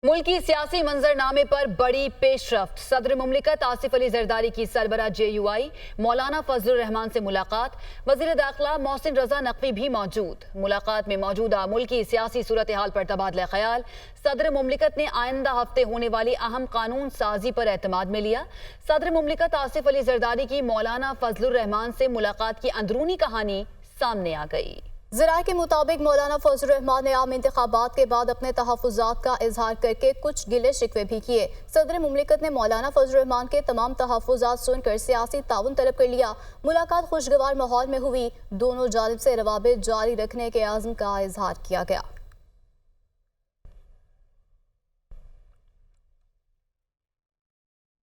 मुल्की सियासी मंजरनामे पर बड़ी पेशरफ्त। सदर मुमलिकत आसिफ अली जरदारी की सरबराह JUI मौलाना फजलुर रहमान से मुलाकात। वजीर दाखिला मोहसिन रजा नकवी भी मौजूद। मुलाकात में मौजूदा मुल्की सियासी सूरत हाल पर तबादला ख्याल। सदर मुमलिकत ने आइंदा हफ्ते होने वाली अहम कानून साजी पर एतमाद में लिया। सदर मुमलिकत आसिफ अली जरदारी की मौलाना फजलुर रहमान से मुलाकात की अंदरूनी कहानी सामने आ गई। ज़राए के मुताबिक मौलाना फजलुर रहमान ने आम इंतखाबात के बाद अपने तहफ़्फ़ुज़ात का इजहार करके कुछ गिले शिकवे भी किए। सदर मुमलिकत ने मौलाना फजलुर रहमान के तमाम तहफ़्फ़ुज़ात सुनकर सियासी ताउन तलब कर लिया। मुलाकात खुशगवार माहौल में हुई। दोनों जानिब से रवाबित जारी रखने के आज़म का इजहार किया गया।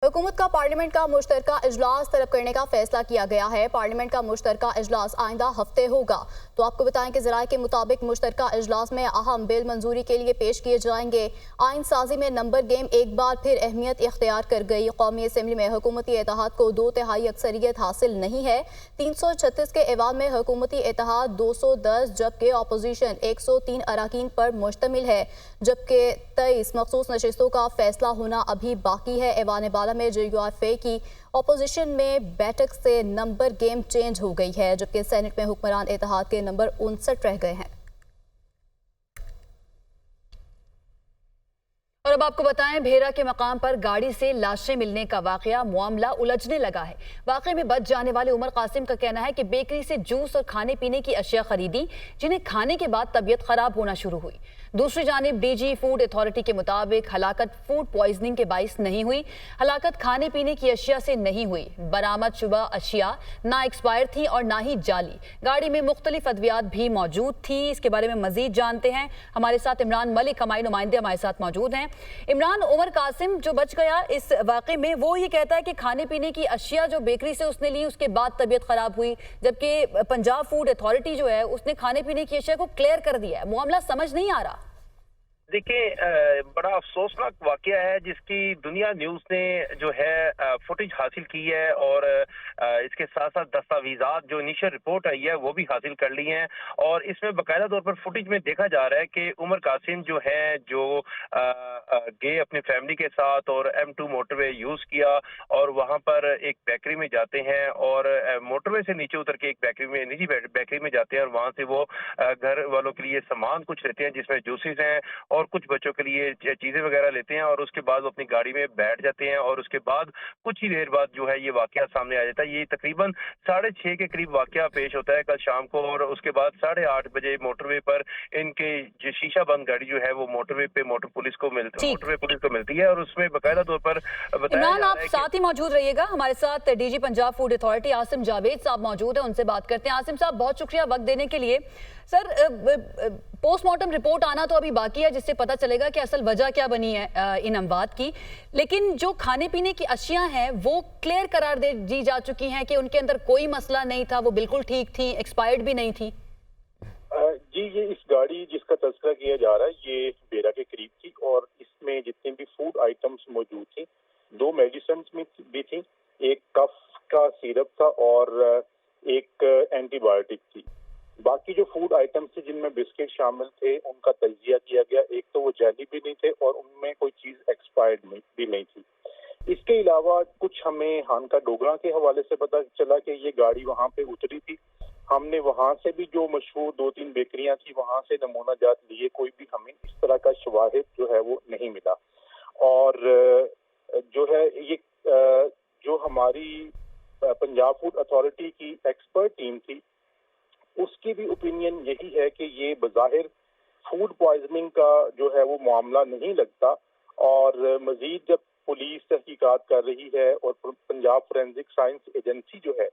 हुकूमत का पार्लियामेंट का मुश्तरका इजलास तलब करने का फैसला किया गया है। पार्लियामेंट का मुश्तरका इजलास आइंदा हफ्ते होगा। तो आपको बताएं कि ज़राए के मुताबिक मुश्तरका इजलास में अहम बिल मंजूरी के लिए पेश किए जाएंगे। आइन साजी में नंबर गेम एक बार फिर अहमियत इख्तियार कर गई। कौमी असम्बली में हुकूमती इत्तेहाद को 2/3 अक्सरियत हासिल नहीं है। 336 के एवान में हुकूमती इत्तेहाद 210 जबकि अपोजिशन 103 अराकीन पर मुश्तमिल है, जबकि 23 मखसूस नशिस्तों का फैसला होना अभी बाकी है। एवान बाला में JUI की अपोजिशन में बैठक से नंबर गेम चेंज हो गई है, जबकि सेनेट में हुक्मरान इत्तेहाद के नंबर 59 रह गए हैं। और अब आपको बताएं, भेरा के मकाम पर गाड़ी से लाशें मिलने का वाकया मामला उलझने लगा है। वाकये में बच जाने वाले उमर कासिम का कहना है कि बेकरी से जूस और खाने पीने की अशिया खरीदी, जिन्हें खाने के बाद तबीयत खराब होना शुरू हुई। दूसरी जानिब DG फूड अथॉरिटी के मुताबिक हलाकत फूड पॉइजनिंग के बाइस नहीं हुई। हलाकत खाने पीने की अशिया से नहीं हुई। बरामद शुदा अशिया ना एक्सपायर थी और ना ही जाली। गाड़ी में मुख्तलिफ अद्वियात भी मौजूद थी। इसके बारे में मजीद जानते हैं, हमारे साथ इमरान मलिक हमारे नुमाइंदे हमारे साथ मौजूद हैं। इमरान, उमर कासिम जो बच गया इस वाक़े में, वो ये कहता है कि खाने पीने की अशिया जो बेकरी से उसने ली उसके बाद तबीयत खराब हुई, जबकि पंजाब फूड अथॉरिटी जो है उसने खाने पीने की अशिया को क्लियर कर दिया है। मामला समझ नहीं आ रहा। देखिए, बड़ा अफसोसनाक वाकया है जिसकी दुनिया न्यूज़ ने जो है फुटेज हासिल की है और इसके साथ साथ दस्तावेजात जो इनिशियल रिपोर्ट आई है वो भी हासिल कर ली हैं। और इसमें बाकायदा तौर पर फुटेज में देखा जा रहा है कि उमर कासिम जो है जो गए अपनी फैमिली के साथ और M2 मोटरवे यूज़ किया और वहाँ पर एक बेकरी में जाते हैं और मोटरवे से नीचे उतर के एक बेकरी में, निजी बेकरी में जाते हैं और वहाँ से वो घर वालों के लिए सामान कुछ लेते हैं जिसमें जूसेस हैं और कुछ बच्चों के लिए चीजें वगैरह लेते हैं और उसके बाद वो अपनी गाड़ी में बैठ जाते हैं और उसके बाद कुछ ही देर बाद जो है ये वाकया सामने आ जाता है। ये तकरीबन 6:30 के करीब वाकया पेश होता है कल शाम को और उसके बाद 8:30 बजे मोटरवे पर इनके जो शीशा बंद गाड़ी जो है वो मोटरवे पे मोटरवे पुलिस को मिलती है और उसमें बाकायदा तौर पर बताया इमरान, आप साथ ही मौजूद रहिएगा। हमारे साथ DG Punjab food authority Asim Javed साहब मौजूद है, उनसे बात करते हैं। आसिम साहब, बहुत शुक्रिया वक्त देने के लिए। सर, पोस्टमार्टम रिपोर्ट आना तो अभी बाकी है जिससे पता चलेगा कि असल वजह क्या बनी है इन अमवात की, लेकिन जो खाने पीने की अशिया हैं वो क्लियर करार दे दी जा चुकी हैं कि उनके अंदर कोई मसला नहीं था, वो बिल्कुल ठीक थी, एक्सपायर्ड भी नहीं थी। जी, ये इस गाड़ी जिसका तज़किरा किया जा रहा है ये बेरा के करीब थी और इसमें जितने भी फूड आइटम्स मौजूद थी, 2 मेडिसिन भी थी, एक कफ का सिरप था और एक एंटीबायोटिक थी। बाकी जो फूड आइटम्स थे जिनमें बिस्किट शामिल थे उनका तजिया किया गया। एक तो वो जैली भी नहीं थे और उनमें कोई चीज एक्सपायर्ड भी नहीं थी। इसके अलावा कुछ हमें हानका डोगरा के हवाले से पता चला कि ये गाड़ी वहाँ पे उतरी थी। हमने वहाँ से भी जो मशहूर 2-3 बेकरियां थी वहाँ से नमूना जात लिए, कोई भी हमें इस तरह का शवाहिद जो है वो नहीं मिला। और जो है ये जो हमारी पंजाब फूड अथॉरिटी की एक्सपर्ट टीम थी उसकी भी ओपिनियन यही है कि ये बज़ाहिर फूड पॉइजनिंग का जो है वो मामला नहीं लगता। और मजीद जब पुलिस तहकीकात कर रही है और पंजाब फोरेंसिक साइंस एजेंसी जो है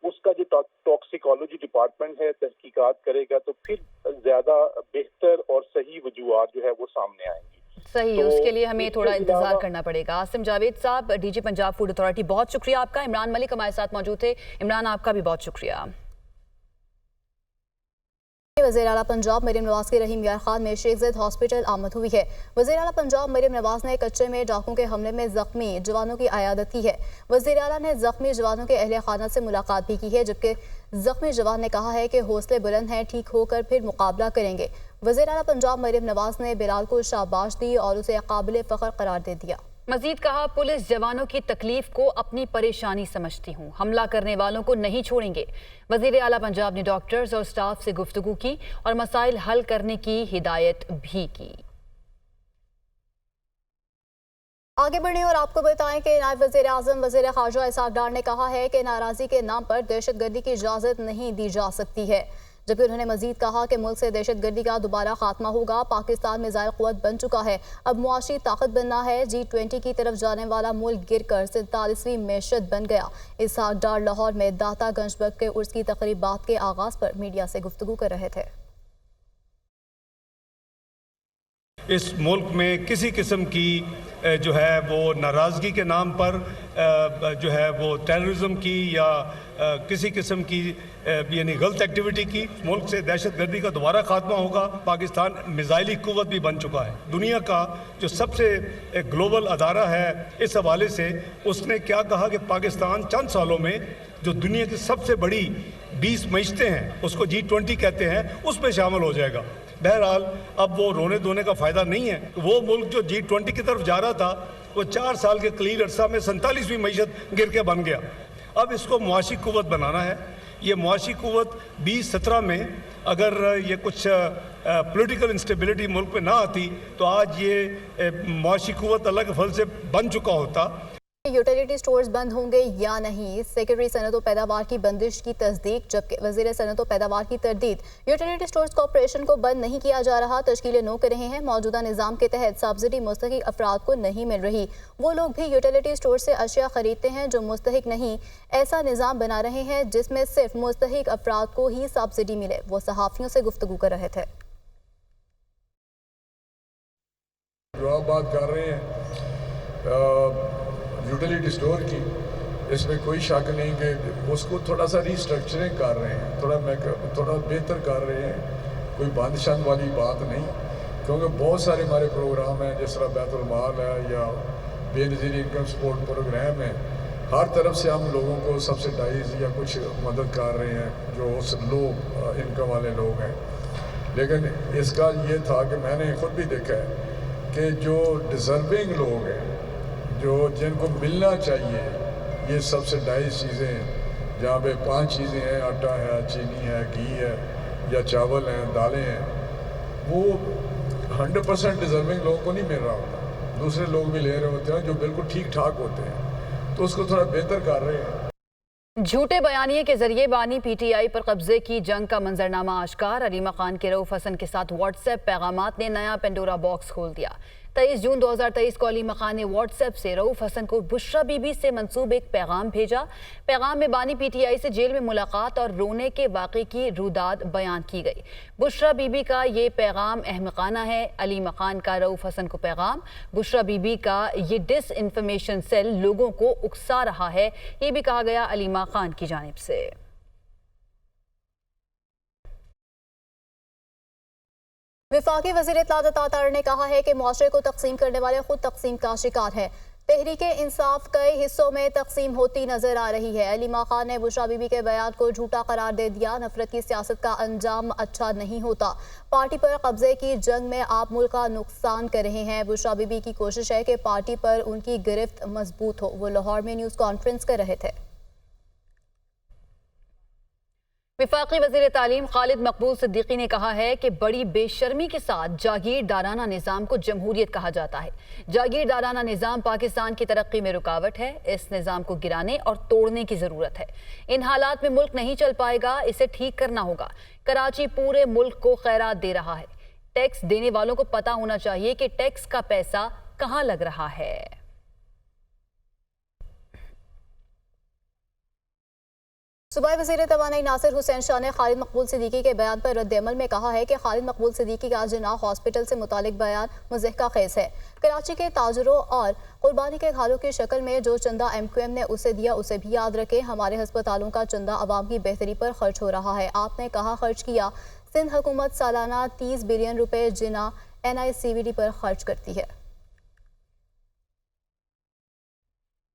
उसका जो टॉक्सिकोलॉजी डिपार्टमेंट है तहकीकात करेगा तो फिर ज्यादा बेहतर और सही वजूहात जो है वो सामने आएंगी। सही, तो उसके लिए हमें थोड़ा इंतजार करना पड़ेगा। आसिम जावेद साहब, DG पंजाब फूड अथॉरिटी, बहुत शुक्रिया आपका। इमरान मलिक हमारे साथ मौजूद थे। इमरान, आपका भी बहुत शुक्रिया। वज़ीर आला पंजाब मरीम नवाज की रहीम यार खान में शेख ज़ैद हॉस्पिटल आमद हुई है। वज़ीर आला पंजाब मरीम नवाज ने कच्चे में डाकुओं के हमले में जख्मी जवानों की अयादत की है। वज़ीर आला ने जख्मी जवानों के अहले खाना से मुलाकात भी की है, जबकि जख्मी जवान ने कहा है कि हौसले बुलंद हैं, ठीक होकर फिर मुकाबला करेंगे। वज़ीर आला पंजाब मरीम नवाज ने बिलाल को शाबाश दी और उसे काबिल फ़ख्र करार दे दिया। मजीद कहा, पुलिस जवानों की तकलीफ को अपनी परेशानी समझती हूँ, हमला करने वालों को नहीं छोड़ेंगे। वज़ीर आला पंजाब ने डॉक्टर्स और स्टाफ से गुफ्तगू की और मसाइल हल करने की हिदायत भी की। आगे बढ़े और आपको बताएं कि नायब वज़ीर आज़म वज़ीर ख़ारजा इसहाक़ डार ने कहा है कि नाराज़गी के नाम पर दहशतगर्दी की इजाज़त नहीं दी जा सकती है, जबकि उन्होंने मजीद कहा कि मुल्क से दहशतगर्दी का दोबारा खात्मा होगा। पाकिस्तान मिसाइल क़ुव्वत बन चुका है, अब मुआशी ताकत बनना है। G20 की तरफ जाने वाला मुल्क गिर कर 47वीं मैशत बन गया। इसहाक़ डार लाहौर में दाता गंजबख्श के उर्स की तक़रीबात के आगाज़ पर मीडिया से गुफ्तगू कर रहे थे। इस मुल्क में किसी किस्म की जो है वो नाराज़गी के नाम पर जो है वो टेररिज्म की या किसी किस्म की यानी गलत एक्टिविटी की मुल्क से दहशतगर्दी का दोबारा खात्मा होगा। पाकिस्तान मिसाइली कुव्वत भी बन चुका है। दुनिया का जो सबसे ग्लोबल अदारा है इस हवाले से उसने क्या कहा कि पाकिस्तान चंद सालों में जो दुनिया की सबसे बड़ी 20 मईशतें हैं उसको G20 कहते हैं उसमें शामिल हो जाएगा। बहरहाल अब वो रोने धोने का फ़ायदा नहीं है। वो मुल्क जो G20 की तरफ जा रहा था वो 4 साल के कलील अरसा में 47वीं मईशत गिर के बन गया। अब इसको मुआशी कुव्वत बनाना है। ये मुआशी कुव्वत 2017 में अगर ये कुछ पॉलिटिकल इंस्टेबिलिटी मुल्क में ना आती तो आज ये मुआशी कुव्वत अल्लाह के फल से बन चुका होता। यूटिलिटी स्टोर्स बंद होंगे या नहीं, सेक्रेटरी सनत व पैदावार की बंदिश की तस्दीक, जबकि वज़ीर सनत व पैदावार की तरदीद। यूटिलिटी स्टोर्स कॉर्पोरेशन को बंद नहीं किया जा रहा, तश्कीलें नो कर रहे हैं। मौजूदा निज़ाम के तहत सब्सिडी मुस्तहिक अफराद को नहीं मिल रही। वो लोग भी यूटिलिटी स्टोर से अशिया खरीदते हैं जो मुस्तहिक नहीं। ऐसा निज़ाम बना रहे हैं जिसमें सिर्फ मुस्तहिक अफराद को ही सब्सिडी मिले। वो सहाफ़ियों से गुफ्तगू कर रहे थे। जो आप बात कर रहे हैं यूटिलिटी स्टोर की, इसमें कोई शक नहीं कि उसको थोड़ा सा रीस्ट्रक्चरिंग कर रहे हैं, थोड़ा बेहतर कर रहे हैं। कोई बंद शंद वाली बात नहीं, क्योंकि बहुत सारे हमारे प्रोग्राम हैं जिस तरह बैतुल माल है या बेनज़ीर इनकम सपोर्ट प्रोग्राम है। हर तरफ से हम लोगों को सब्सिडाइज या कुछ मदद कर रहे हैं जो उस लो इनकम वाले लोग हैं। लेकिन इसका ये था कि मैंने खुद भी देखा है कि जो डिज़र्विंग लोग हैं, जो जिनको मिलना चाहिए ये सब्सिडाइज चीज़ें, जहाँ पे 5 चीज़ें हैं, आटा है, चीनी है, घी है या चावल हैं, दालें हैं, वो 100% डिज़र्विंग लोगों को नहीं मिल रहा होता। दूसरे लोग भी ले रहे होते हैं जो बिल्कुल ठीक ठाक होते हैं, तो उसको थोड़ा बेहतर कर रहे हैं। झूठे बयानिए के जरिए बानी PTI पर कब्जे की जंग का मंजरनामा आश्कार। अलीमा खान के रऊफ हसन के साथ व्हाट्सएप पैगामात ने नया पेंडोरा बॉक्स खोल दिया। 23 जून 2023 को अलीमा खान ने व्हाट्सएप से रऊफ हसन को बुशरा बीबी से मंसूब एक पैगाम भेजा। पैगाम में बानी PTI से जेल में मुलाकात और रोने के वाक़े की रुदाद बयान की गई। बुशरा बीबी का ये पैगाम अहमकाना है। अलीमा खान का रऊफ हसन को पैगाम। बुशरा बीबी का ये डिस इन्फॉर्मेशन सेल लोगों को उकसा रहा है, ये भी कहा गया अलीमा खान की जानिब से। वफाकी वज़ीर इत्तलात तातर ने कहा है कि मुआशरे को तकसीम करने वाले खुद तकसीम का शिकार है। तहरीके इंसाफ कई हिस्सों में तकसीम होती नजर आ रही है। अलीमा खान ने बुशरा बीबी के बयान को झूठा करार दे दिया। नफरत की सियासत का अंजाम अच्छा नहीं होता। पार्टी पर कब्जे की जंग में आप मुल्क का नुकसान कर रहे हैं। बुशरा बीबी की कोशिश है कि पार्टी पर उनकी गिरफ्त मजबूत हो। वो लाहौर में न्यूज़ कॉन्फ्रेंस कर रहे थे। वफाकी वज़ीर तालीम खालिद मकबूल सिद्दीकी ने कहा है कि बड़ी बेशर्मी के साथ जागीरदाराना निज़ाम को जमहूरियत कहा जाता है। जागीरदाराना निज़ाम पाकिस्तान की तरक्की में रुकावट है। इस निज़ाम को गिराने और तोड़ने की ज़रूरत है। इन हालात में मुल्क नहीं चल पाएगा, इसे ठीक करना होगा। कराची पूरे मुल्क को खैरात दे रहा है। टैक्स देने वालों को पता होना चाहिए कि टैक्स का पैसा कहाँ लग रहा है। सूबाई वज़ीर तवानाई नासिर हुसैन शाह ने खालिद मकबूल सिद्दीकी के बयान पर रद्द-ए-अमल में कहा है कि खालिद मकबूल सिद्दीकी का जिनाह हॉस्पिटल से मुतालिक बयान मुज़हिका खेज़ है। कराची के ताजरों और कुर्बानी के खालों की शक्ल में जो चंदा MQM ने उसे दिया उसे भी याद रखें। हमारे हस्पतालों का चंदा अवाम की बेहतरी पर खर्च हो रहा है। आपने कहाँ खर्च किया? سندھ حکومت سالانہ 30 بلین روپے جناح NICVD پر خرچ کرتی ہے۔